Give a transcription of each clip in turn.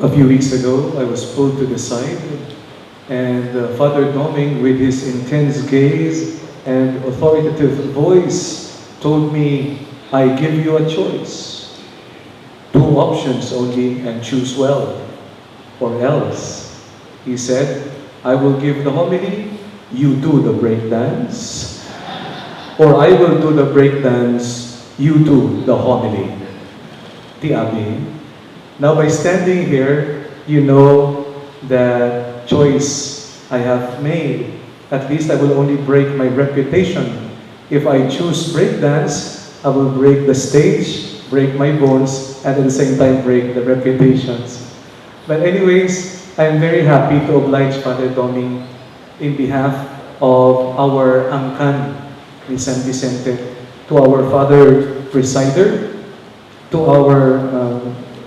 A few weeks ago, I was pulled to the side, and Father Doming, with his intense gaze and authoritative voice, told me, I give you a choice. Two options only, and choose well, or else. He said, I will give the homily, you do the breakdance, or I will do the breakdance, you do the homily. The Abi. Now by standing here, you know the choice I have made. At least I will only break my reputation. If I choose breakdance, I will break the stage, break my bones, and at the same time break the reputations. But anyways, I am very happy to oblige Father Doming in behalf of our Angkan ni San Vicente, to our Father Presider, to our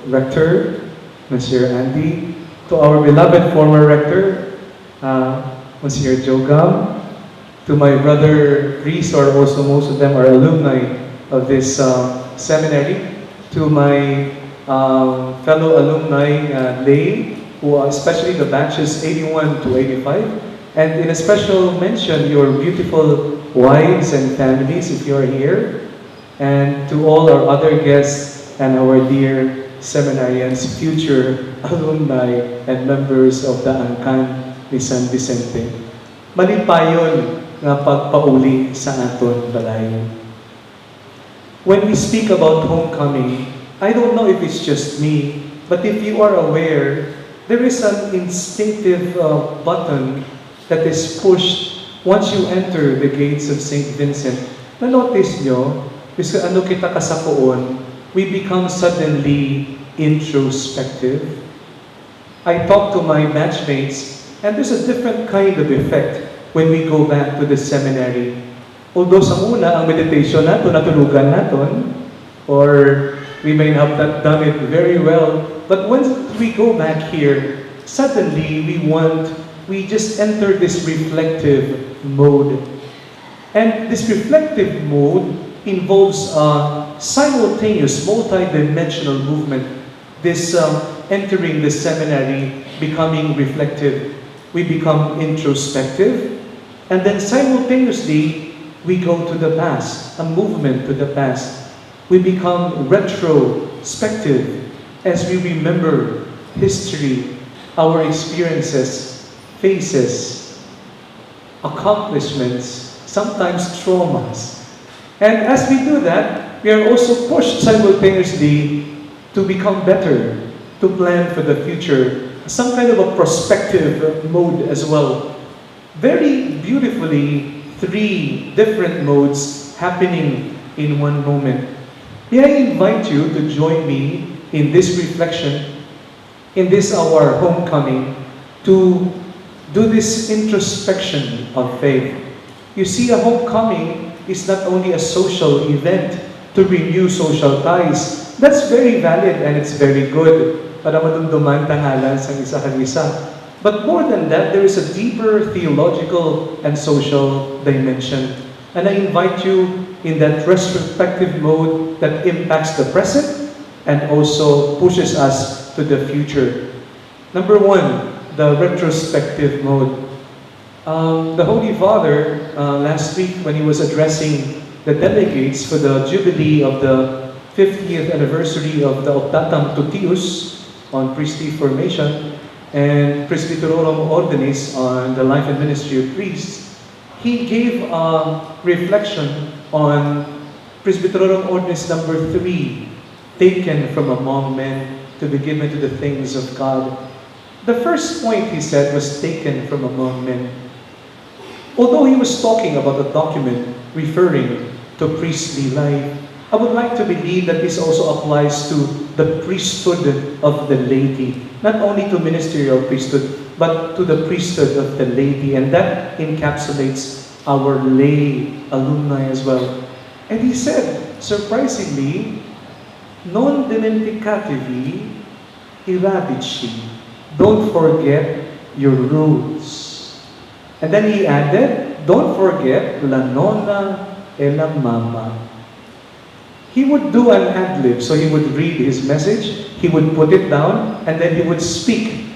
Rector, Monsieur Andy, to our beloved former Rector, Monsieur Jogam, to my brother priest, or also most of them are alumni of this seminary, to my fellow alumni lay, who are especially the batches 81 to 85, and in a special mention, your beautiful wives and families, if you are here, and to all our other guests and our dear seminarians, future alumni and members of the Angkan ni San Vicente. Malipayon nga pagpauli sa aton balay. When we speak about homecoming, I don't know if it's just me, but if you are aware, there is an instinctive button that is pushed once you enter the gates of St. Vincent. Na-notice nyo, kasi ano kita kasapuon, we become suddenly introspective. I talk to my batchmates, and there's a different kind of effect when we go back to the seminary. Although sa una, ang meditation nato, natulugan naton, or we may have not done it very well, but once we go back here, suddenly we just enter this reflective mode. And this reflective mode involves simultaneous, multi-dimensional movement. This entering the seminary, becoming reflective, we become introspective, and then simultaneously, we go to the past, a movement to the past. We become retrospective as we remember history, our experiences, faces, accomplishments, sometimes traumas. And as we do that, we are also pushed simultaneously to become better, to plan for the future, some kind of a prospective mode as well. Very beautifully, three different modes happening in one moment. May I invite you to join me in this reflection, in this our homecoming, to do this introspection of faith. You see, a homecoming is not only a social event to renew social ties. That's very valid and it's very good para madumduman tangalan sa isa kag isa. But more than that, there is a deeper theological and social dimension. And I invite you in that retrospective mode that impacts the present and also pushes us to the future. Number one, the retrospective mode. The Holy Father, last week when he was addressing the delegates for the Jubilee of the 50th anniversary of the Optatam Tutius on priestly formation and Presbyterorum Ordinis on the life and ministry of priests, he gave a reflection on Presbyterorum Ordinis number 3, taken from among men to be given to the things of God. The first point he said was taken from among men. Although he was talking about a document referring to priestly life, I would like to believe that this also applies to the priesthood of the laity, not only to ministerial priesthood, but to the priesthood of the laity, and that encapsulates our lay alumni as well. And he said, surprisingly, non dimenticativi iradici, don't forget your roots. And then he added, don't forget la nonna e la mama. He would do an ad-lib, so he would read his message, he would put it down, and then he would speak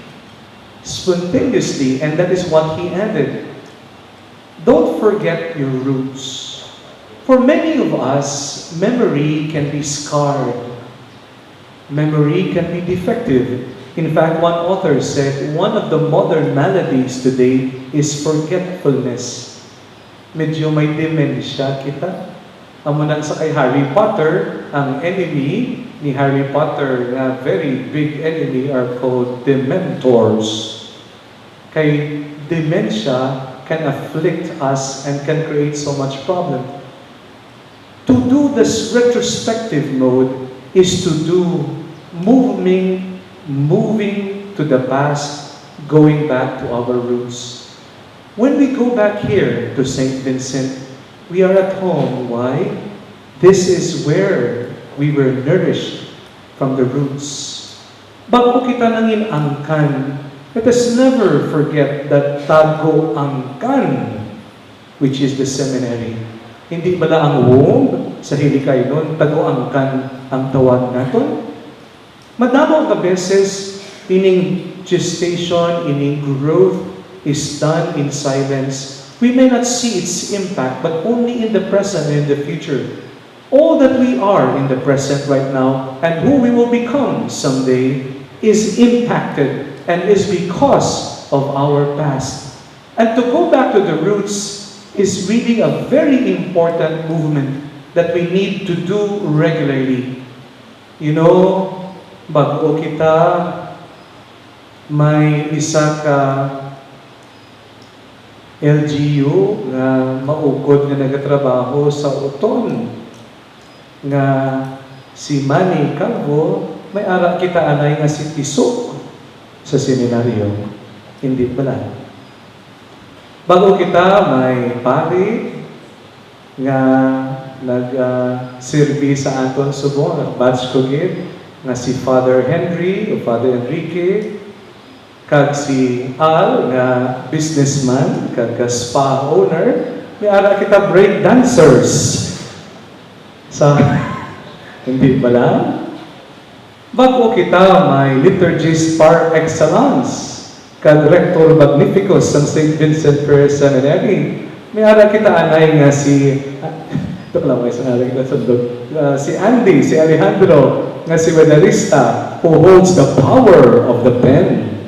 spontaneously, and that is what he added. Don't forget your roots. For many of us, memory can be scarred. Memory can be defective. In fact, one author said, one of the modern maladies today is forgetfulness. Medyo may dementia kita. Amunan sa kay Harry Potter, ang enemy ni Harry Potter, na very big enemy, are called Dementors. Kay dementia can afflict us and can create so much problem. To do this retrospective mode is to do moving to the past, going back to our roots. When we go back here to St. Vincent, we are at home. Why? This is where we were nourished from the roots. Bago kita nangin angkan, let us never forget that tago angkan, which is the seminary. Hindi bala ang womb sa hilikay nun, tago angkan ang tawag naton? Madamo ka beses, ining gestation, ining growth is done in silence. We may not see its impact, but only in the present and in the future. All that we are in the present right now and who we will become someday is impacted and is because of our past. And to go back to the roots is really a very important movement that we need to do regularly. You know, bago kita, may isa ka LGU nga maugod nga nagatrabaho sa uton nga si Manny Calvo, may ara kita anay nga si Tisok sa seminaryo. Hindi pala. Bago kita, may pari nga nag-serve sa aton subong, batch ko gid, nga si Father Henry o Father Enrique, kag si Al nga businessman, kag spa owner, may ara kita break dancers. Sa hindi pala. Bago kita may liturgist par excellence, kag rector magnificus ng St. Vincent Ferrer Seminary. May ara kita anay nga si ito lang may sangalan kita sundog. Si Andy, si Alejandro, nga si medalista who holds the power of the pen.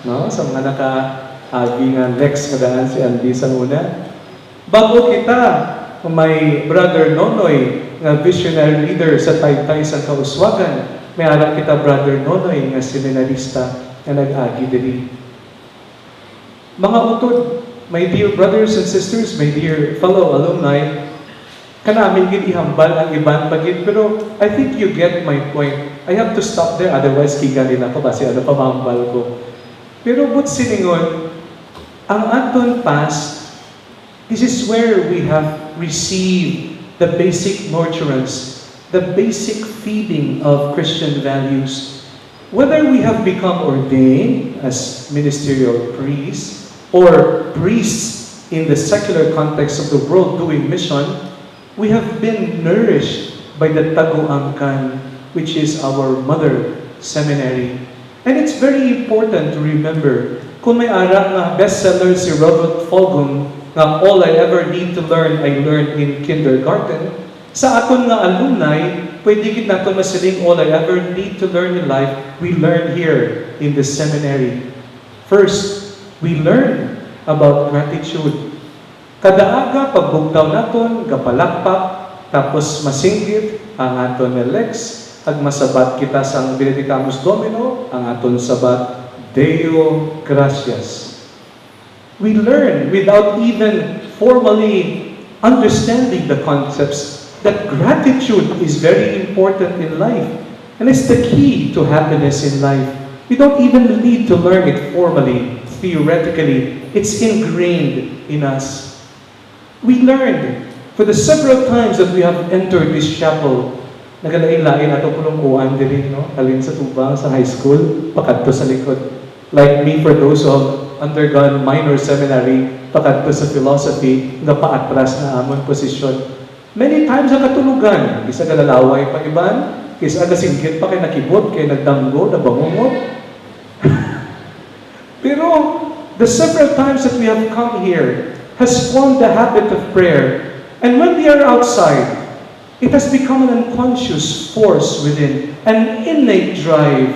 No? Sa mga naka-agi nga next nga daan si Andy sa una. Bago kita, may Brother Nonoy, nga visionary leader sa Taytay sa Kauswagan. May alam kita Brother Nonoy, nga seminarista, nga nag-agi diri. Mga utod, my dear brothers and sisters, my dear fellow alumni, kanamin gid ihambal ang iban pagid, pero I think you get my point. I have to stop there, otherwise kigalin ako kasi ano pa mahambal ko. Pero but siningon, ang aton past, this is where we have received the basic nurturance, the basic feeding of Christian values. Whether we have become ordained as ministerial priests or priests in the secular context of the world doing mission, we have been nourished by the Taguangkan, which is our mother seminary. And it's very important to remember, kung may ara nga bestseller si Robert Fulghum, nga all I ever need to learn, I learned in kindergarten, sa aton nga alumni, pwede gid nato masiling all I ever need to learn in life, we learn here in the seminary. First, we learn about gratitude. Kada aga, pagbugtaw naton, gapalakpak, tapos masinggit ang aton nga legs, ag masabat kita sang Benedicamus Domino, ang aton sabat, Deo Gratias. We learn without even formally understanding the concepts that gratitude is very important in life. And it's the key to happiness in life. We don't even need to learn it formally, theoretically. It's ingrained in us. We learned for the several times that we have entered this chapel, nagalain-lain ato pulong-uan din, no? Alin sa tubang sa high school, pakadto sa likod. Like me, for those who have undergone minor seminary, pakadto sa philosophy, nga paatras na amon posisyon. Many times ang katulugan, isa galalaway pa iban, isa agasinggit pa kay nakibot, kay nagdanggo, nabangungot. Pero the several times that we have come here has formed the habit of prayer. And when we are outside, it has become an unconscious force within, an innate drive.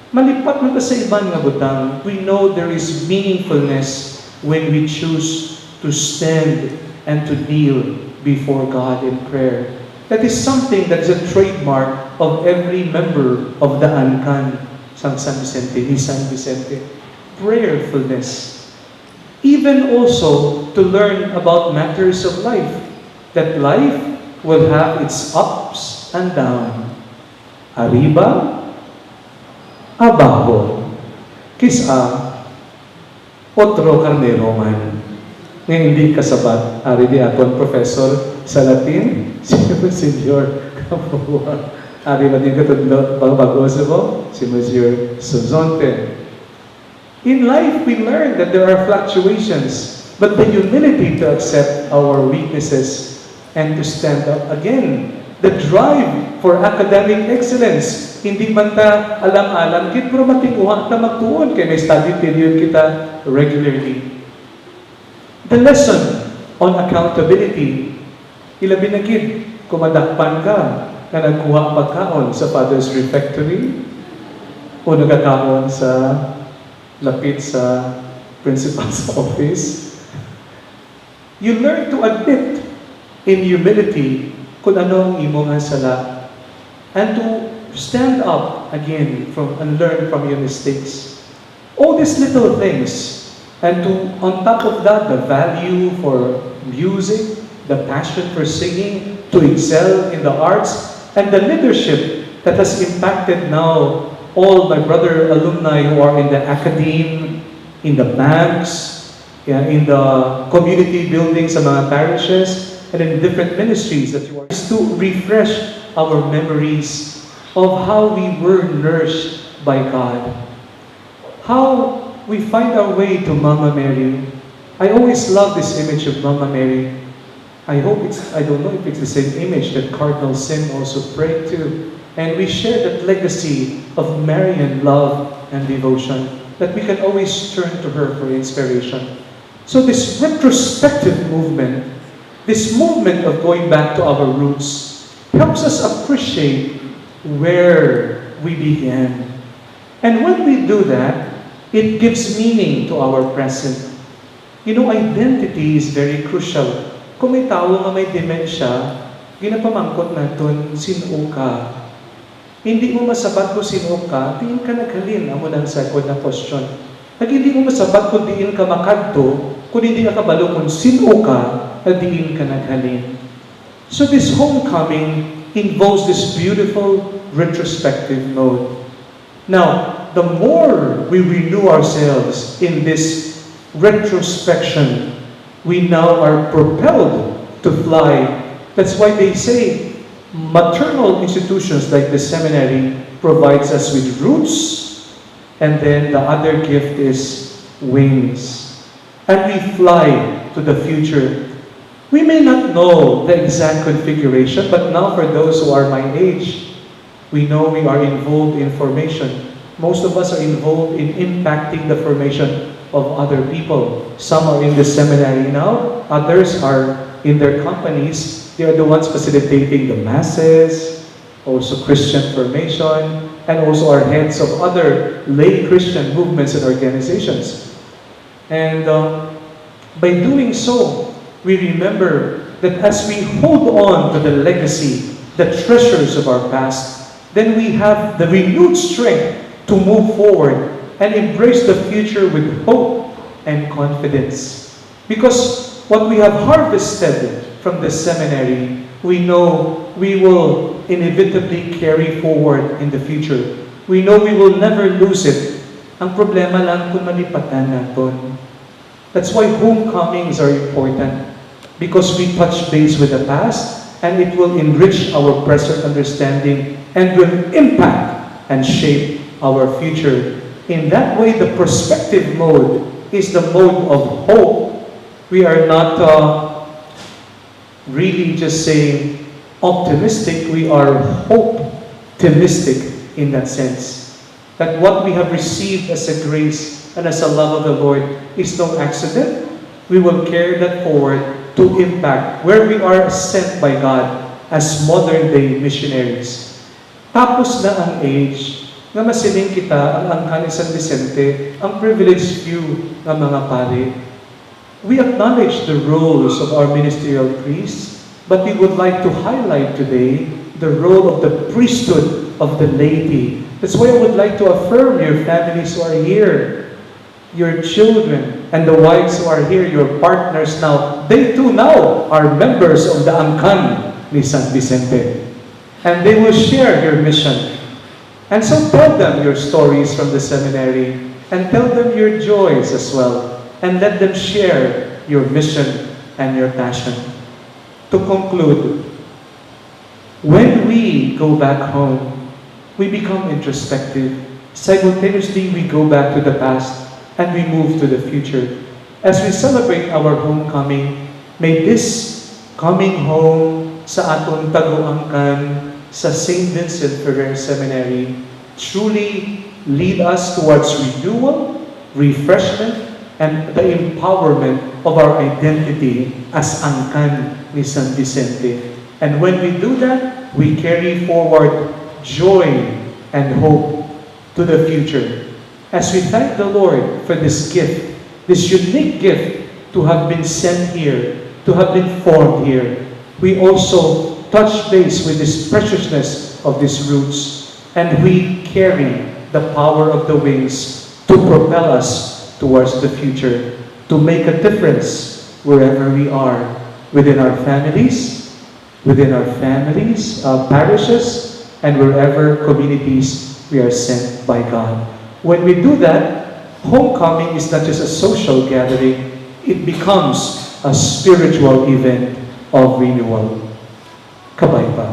Malipat man ta sa iban nga butang, we know there is meaningfulness when we choose to stand and to kneel before God in prayer. That is something that is a trademark of every member of the ANCAN, San Vicente, ni San Vicente. Prayerfulness. Even also to learn about matters of life. That life will have its ups and downs. Arriba, abajo. Kisa, otro carnero man. Ngayon hindi kasabat. Ari di aton professor sa Latin, si Monsignor Kapuha. Ari ba din katudlo, bago-bago mo? Si Monsieur Suzonte. In life, we learn that there are fluctuations, but the humility to accept our weaknesses and to stand up again. The drive for academic excellence. Hindi man ta alam-alam, kit pero matinguha ta magtuon kay may study period kita regularly. The lesson on accountability. Ilabi na gid, kumadakpan ka na nagkuha pagkaon sa Father's Refectory o nagkakaon sa lapit sa principal's office. You learn to admit in humility kung anong imong sala and to stand up again and learn from your mistakes. All these little things, and to, on top of that, the value for music, the passion for singing, to excel in the arts, and the leadership that has impacted now all my brother alumni who are in the academe, in the banks, in the community buildings sa mga parishes, and in different ministries that you are, is to refresh our memories of how we were nourished by God. How we find our way to Mama Mary. I always love this image of Mama Mary. I don't know if it's the same image that Cardinal Sim also prayed to. And we share that legacy of Marian love and devotion, that we can always turn to her for inspiration. So this retrospective movement, this movement of going back to our roots, helps us appreciate where we began. And when we do that, it gives meaning to our present. You know, identity is very crucial. Kung may tao nga may dementia, ginapamangkot natin, sino ka? Hindi mo masabat kung sino ka, diin ka naghalin, amo ng second na question. Pag hindi mo masabat kung diin ka makadto, kung hindi ka kabalo kung sino ka, diin ka naghalin. So this homecoming involves this beautiful retrospective mode. Now, the more we renew ourselves in this retrospection, we now are propelled to fly. That's why they say maternal institutions like the seminary provides us with roots, and then the other gift is wings. And we fly to the future. We may not know the exact configuration, but now for those who are my age, we know we are involved in formation. Most of us are involved in impacting the formation of other people. Some are in the seminary now, others are in their companies. They are the ones facilitating the masses, also Christian formation, and also are heads of other lay Christian movements and organizations. And by doing so, we remember that as we hold on to the legacy, the treasures of our past, then we have the renewed strength to move forward and embrace the future with hope and confidence. Because what we have harvested from the seminary, we know we will inevitably carry forward in the future. We know we will never lose it. Ang problema lang kung malipatan natin. That's why homecomings are important, because we touch base with the past and it will enrich our present understanding and will impact and shape our future. In that way, the prospective mode is the mode of hope. We are not really just saying optimistic, we are hope-timistic in that sense. That what we have received as a grace and as a love of the Lord is no accident. We will carry that forward to impact where we are sent by God as modern-day missionaries. Tapos na ang age nga masiling kita ang angkan ni San Vicente, ang privileged few ng mga pari. We acknowledge the roles of our ministerial priests, but we would like to highlight today the role of the priesthood of the laity. That's why I would like to affirm your families who are here, your children, and the wives who are here, your partners now. They too now are members of the angkan ni San Vicente. And they will share your mission. And so tell them your stories from the seminary, and tell them your joys as well. And let them share your mission and your passion. To conclude, when we go back home, we become introspective. Simultaneously, we go back to the past and we move to the future. As we celebrate our homecoming, may this coming home sa aton taguangkan sa St. Vincent Ferrer Seminary truly lead us towards renewal, refreshment, and the empowerment of our identity as angkan ni San Vicente. And when we do that, we carry forward joy and hope to the future. As we thank the Lord for this gift, this unique gift to have been sent here, to have been formed here, we also touch base with this preciousness of these roots, and we carry the power of the wings to propel us towards the future, to make a difference wherever we are, within our families, parishes, and wherever communities we are sent by God. When we do that, homecoming is not just a social gathering, it becomes a spiritual event of renewal. Kabay pa.